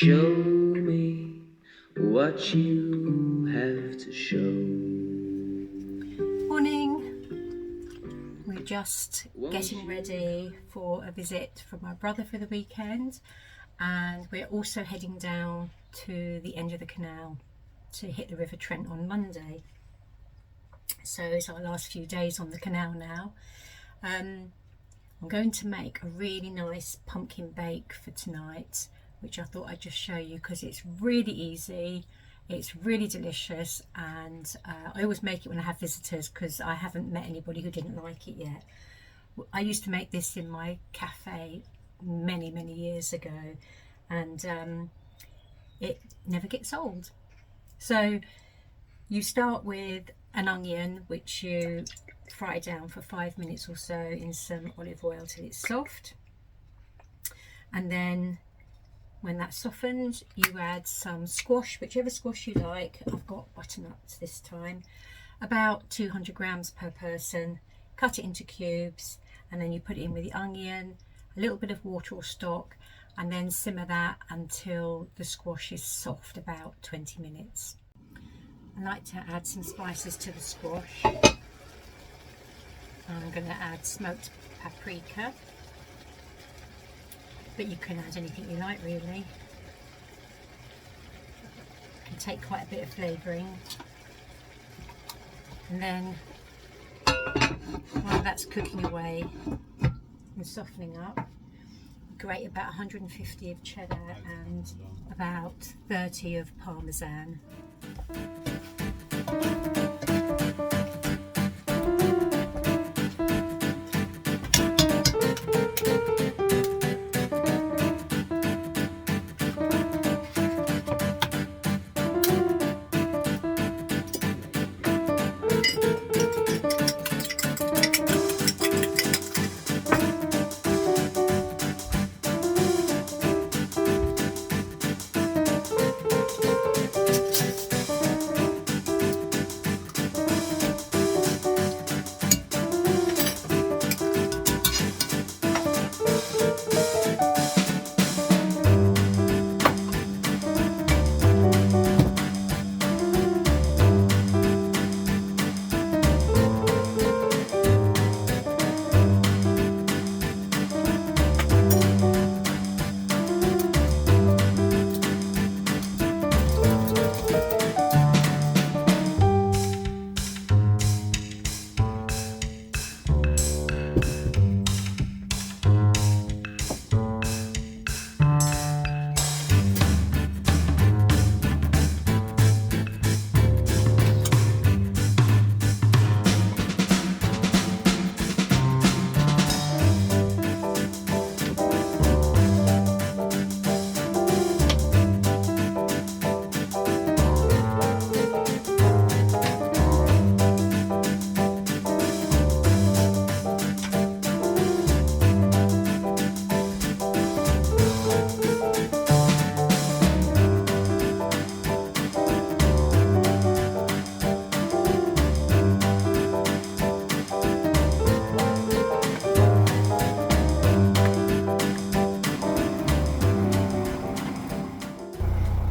Show me what you have to show. Morning. We're just getting ready for a visit from my brother for the weekend, and we're also heading down to the end of the canal to hit the River Trent on Monday. So it's our last few days on the canal now. I'm going to make a really nice pumpkin bake for tonight, which I thought I'd just show you because it's really easy, it's really delicious, and I always make it when I have visitors because I haven't met anybody who didn't like it yet. I used to make this in my cafe many years ago, and it never gets old. So you start with an onion, which you fry down for 5 minutes or so in some olive oil till it's soft, and then when that's softened, you add some squash, whichever squash you like. I've got butternuts this time, about 200 grams per person. Cut it into cubes, and then you put it in with the onion, a little bit of water or stock, and then simmer that until the squash is soft, about 20 minutes. I like to add some spices to the squash. I'm going to add smoked paprika, but you can add anything you like really. It can take quite a bit of flavouring. And then while that's cooking away and softening up, grate about 150 of cheddar and about 30 of parmesan.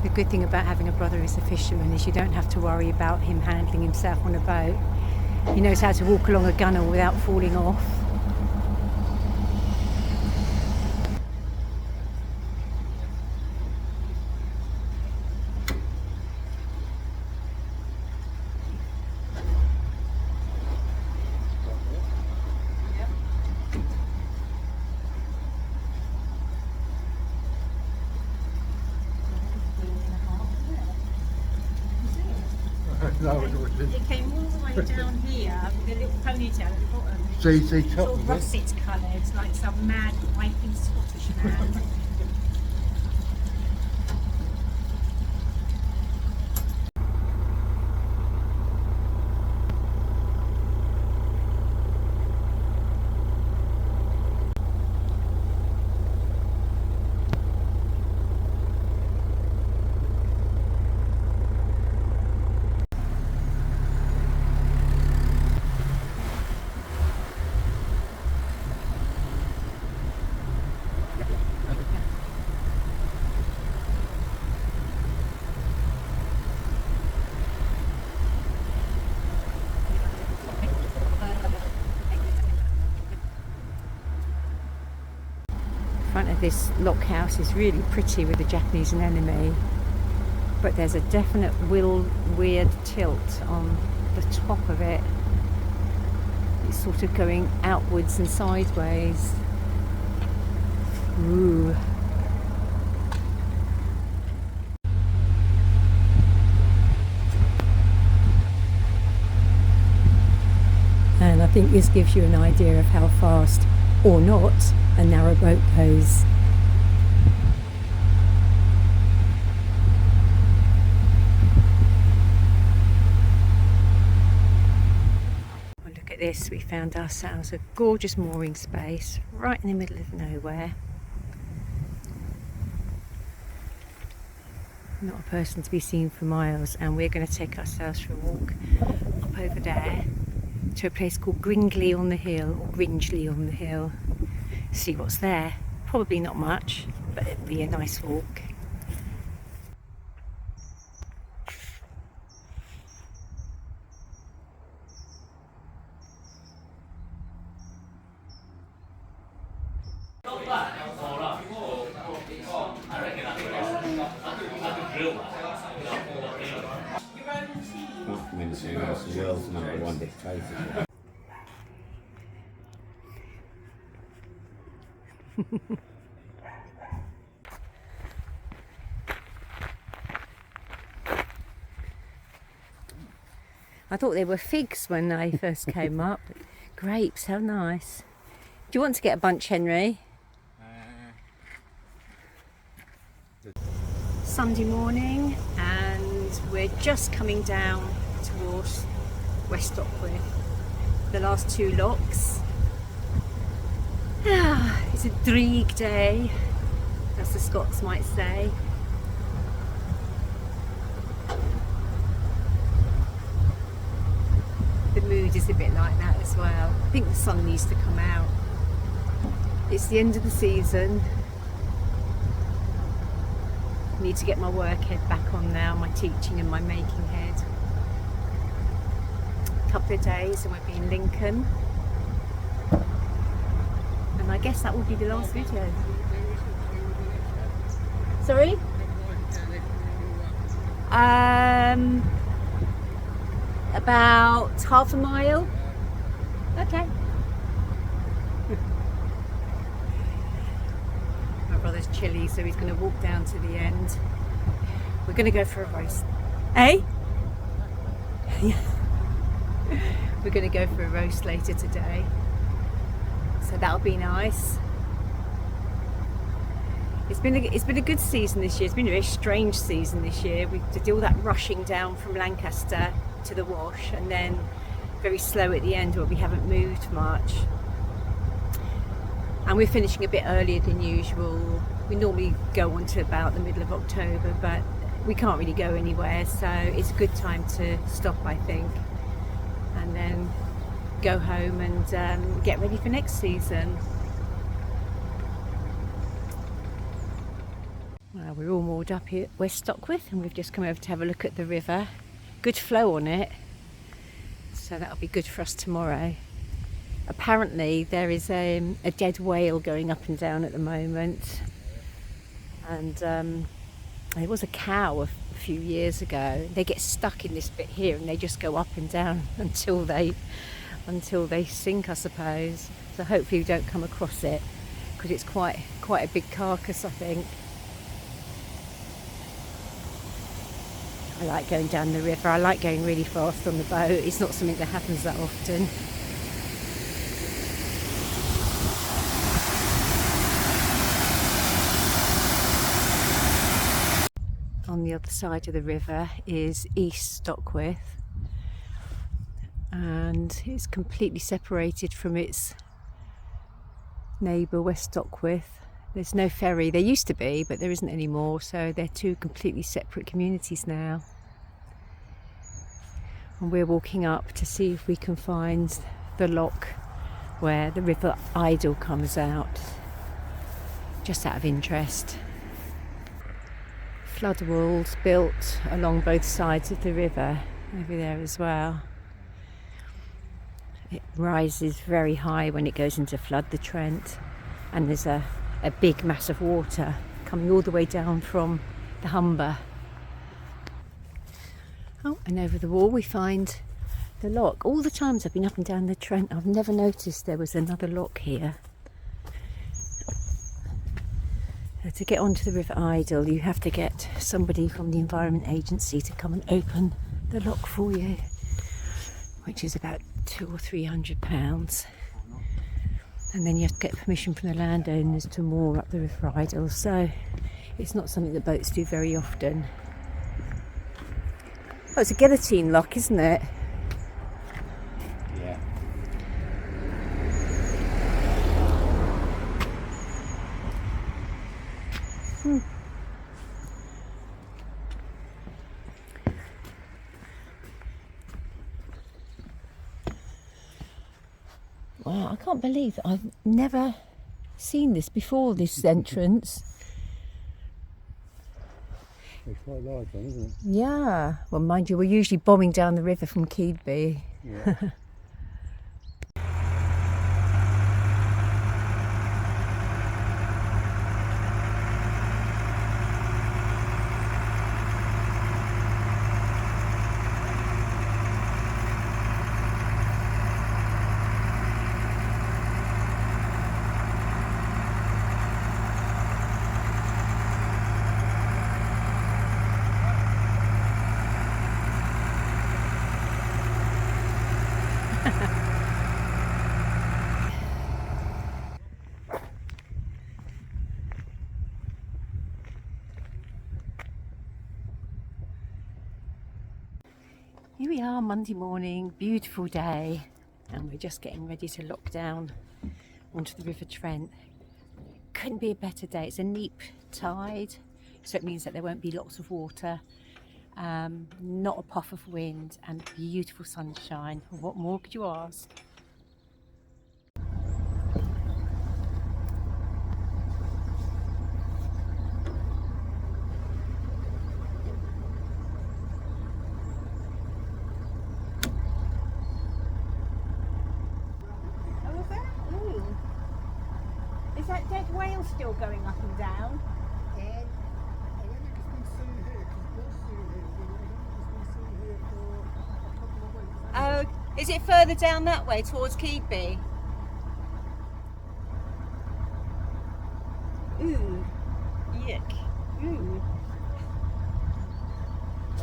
The good thing about having a brother who's a fisherman is you don't have to worry about him handling himself on a boat. He knows how to walk along a gunnel without falling off. No, It came all the way down here with a little ponytail at the bottom. see, It's all russet coloured, like some mad wiping Scottish man. this lock house is really pretty with the Japanese anemone, but there's a definite weird tilt on the top of it. It's sort of going outwards and sideways. Ooh. And I think this gives you an idea of how fast, or not, a narrowboat goes. Well, look at this, we found ourselves a gorgeous mooring space right in the middle of nowhere. Not a person to be seen for miles, and we're going to take ourselves for a walk up over there to a place called Gringley on the Hill, or Gringley on the Hill. See what's there. Probably not much, but it'll be a nice walk. The world's #1 dictator. I thought they were figs when I first came up. Grapes, how nice. Do you want to get a bunch, Henry? Sunday morning, and we're just coming down towards West Stockwith. The last 2 locks. It's a dreig day, as the Scots might say. The mood is a bit like that as well. I think the sun needs to come out. It's the end of the season. I need to get my work head back on now, my teaching and my making head. A couple of days and we'll be in Lincoln. And I guess that will be the last video. Sorry? About half a mile. Okay. My brother's chilly, so he's going to walk down to the end. We're going to go for a roast. Eh? We're going to go for a roast later today. So that'll be nice. It's been a good season this year. It's been a very strange season this year. We did all that rushing down from Lancaster to the Wash, and then very slow at the end where we haven't moved much. And we're finishing a bit earlier than usual. We normally go on to about the middle of October, but we can't really go anywhere, so it's a good time to stop, I think, and then go home and get ready for next season. Well, we're all moored up here at West Stockwith, and we've just come over to have a look at the river. Good flow on it, so that'll be good for us tomorrow. Apparently there is a dead whale going up and down at the moment, and there was a cow a few years ago. They get stuck in this bit here and they just go up and down until they sink, I suppose. So hopefully we don't come across it, because it's quite a big carcass, I think. I like going down the river. I like going really fast on the boat. It's not something that happens that often. On the other side of the river is East Stockwith, and it's completely separated from its neighbour West Stockwith. There's no ferry. There used to be, but there isn't anymore, so they're 2 completely separate communities now. And we're walking up to see if we can find the lock where the River Idle comes out, just out of interest. Flood walls built along both sides of the river over there as well. It rises very high when it goes into flood, the Trent, and there's a a big mass of water coming all the way down from the Humber. Oh, and over the wall we find the lock. All the times I've been up and down the Trent, I've never noticed there was another lock here. To get onto the River Idle, you have to get somebody from the Environment Agency to come and open the lock for you, which is about £200 or £300. And then you have to get permission from the landowners to moor up the River Idle, so it's not something that boats do very often. Oh, it's a guillotine lock, isn't it? Yeah. Wow, I can't believe that I've never seen this before, this entrance. It's quite a large one, isn't it? Yeah, well, mind you, we're usually bombing down the river from Keedby. Yeah. Here we are, Monday morning, beautiful day, and we're just getting ready to lock down onto the River Trent. Couldn't be a better day. It's a neap tide, so it means that there won't be lots of water, not a puff of wind, and beautiful sunshine. What more could you ask? Is that dead whale still going up and down? I don't think it's been seen here, because it was seen here, but I don't think it's been seen here for a couple of weeks. Oh, is it further down that way towards Keedby? Ooh, yuck. Ooh.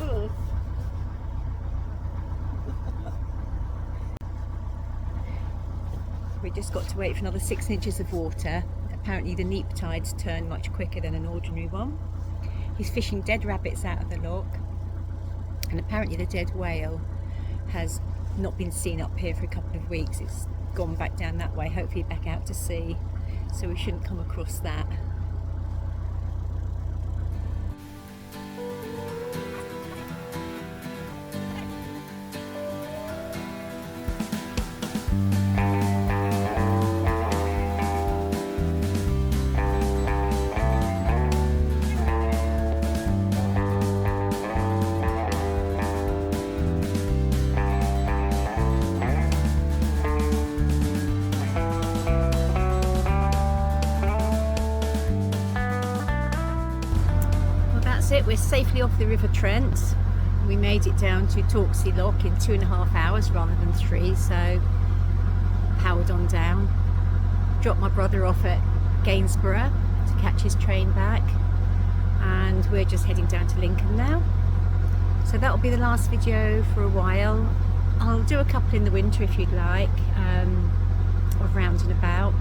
Ooh. We just got to wait for another 6 inches of water. Apparently the neap tides turn much quicker than an ordinary one. He's fishing dead rabbits out of the lock, and apparently the dead whale has not been seen up here for a couple of weeks. It's gone back down that way, hopefully back out to sea, so we shouldn't come across that. It. We're safely off the River Trent. We made it down to Torksey Lock in 2.5 hours rather than 3, so powered on down. Dropped my brother off at Gainsborough to catch his train back, and we're just heading down to Lincoln now. So that'll be the last video for a while. I'll do a couple in the winter if you'd like, of round and about.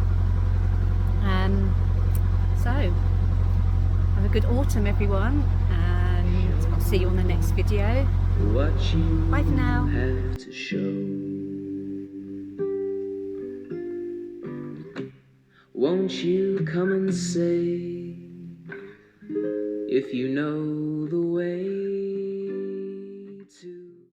So have a good autumn, everyone, and I'll see you on the next video. What you Bye for now. have to show. Won't you come and say if you know the way?